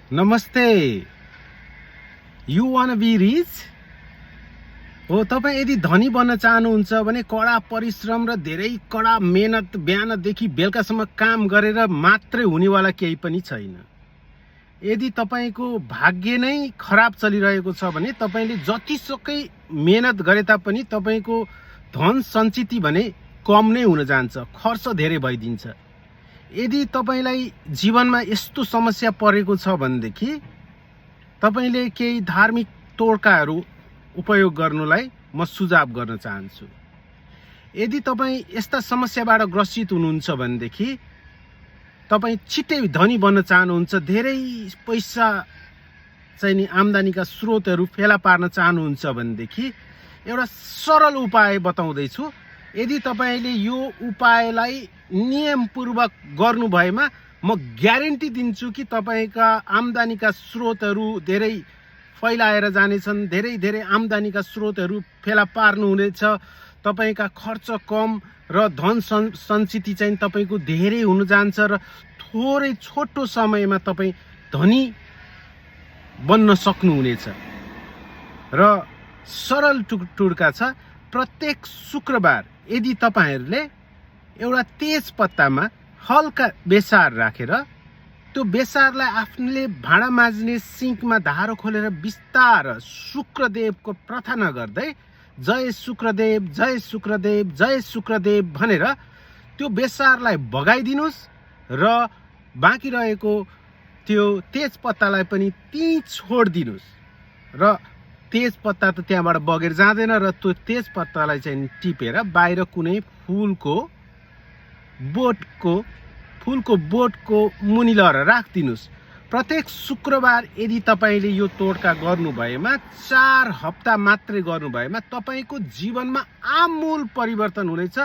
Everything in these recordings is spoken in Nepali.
नमस्ते। यु वान बी रिच हो। तपाईँ यदि धनी बन्न चाहनुहुन्छ भने कडा परिश्रम र धेरै कडा मेहनत बिहानदेखि बेलुकासम्म काम गरेर मात्रै हुनेवाला केही पनि छैन। यदि तपाईँको भाग्य नै खराब चलिरहेको छ भने तपाईँले जतिसुकै मेहनत गरे तापनि तपाईँको धन सञ्चित भने कम नै हुन जान्छ, खर्च धेरै भइदिन्छ। यदि तपाईँलाई जीवनमा यस्तो समस्या परेको छ भनेदेखि तपाईँले केही धार्मिक तोड्काहरू उपयोग गर्नुलाई म सुझाव गर्न चाहन्छु। यदि तपाईँ यस्ता समस्याबाट ग्रसित हुनुहुन्छ भनेदेखि तपाईँ छिट्टै धनी बन्न चाहनुहुन्छ, धेरै पैसा चाहिँ नि आम्दानीका स्रोतहरू फेला पार्न चाहनुहुन्छ भनेदेखि एउटा सरल उपाय बताउँदैछु। यदि तपाईँले यो उपायलाई नियमपूर्वक गर्नु भएमा म ग्यारेन्टी दिन्छु कि तपाईँका आम्दानीका स्रोतहरू धेरै फैलाएर जानेछन्, धेरै आम्दानीका स्रोतहरू फेला पार्नुहुनेछ। तपाईँका खर्च कम र धन सञ्चित चाहिँ तपाईँको धेरै हुन जान्छ र थोरै छोटो समयमा तपाईँ धनी बन्न सक्नुहुनेछ। र सरल टुड्का छ। प्रत्येक शुक्रबार यदि तपाईँहरूले एउटा तेज पत्तामा हल्का बेसार राखेर त्यो बेसारलाई आफूले भाँडा माझ्ने सिङ्कमा धारो खोलेर बिस्तार शुक्रदेवको प्रार्थना गर्दै जय शुक्रदेव जय शुक्रदेव जय शुक्रदेव भनेर त्यो बेसारलाई बगाइदिनुहोस् र बाँकी रहेको त्यो तेज पत्तालाई पनि त्यहीँ छोडिदिनुहोस्। र तेज पत्ता त त्यहाँबाट बगेर जाँदैन र त्यो तेज पत्तालाई चाहिँ टिपेर बाहिर कुनै फुलको बोटको मुनि लगेर राखिदिनुहोस्। प्रत्येक शुक्रबार यदि तपाईँले यो तोड्का गर्नुभएमा 4 हप्ता मात्रै गर्नुभएमा तपाईँको जीवनमा आमूल परिवर्तन हुनेछ।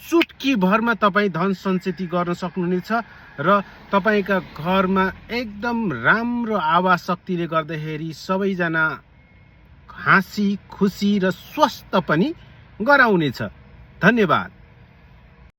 चुटकी भरमा तपाईँ धन सञ्चित गर्न सक्नुहुनेछ र तपाईँका घरमा एकदम राम्रो आवाज शक्तिले गर्दाखेरि सबैजना हाँसी खुसी र स्वस्थ पनि गराउनेछ। धन्यवाद।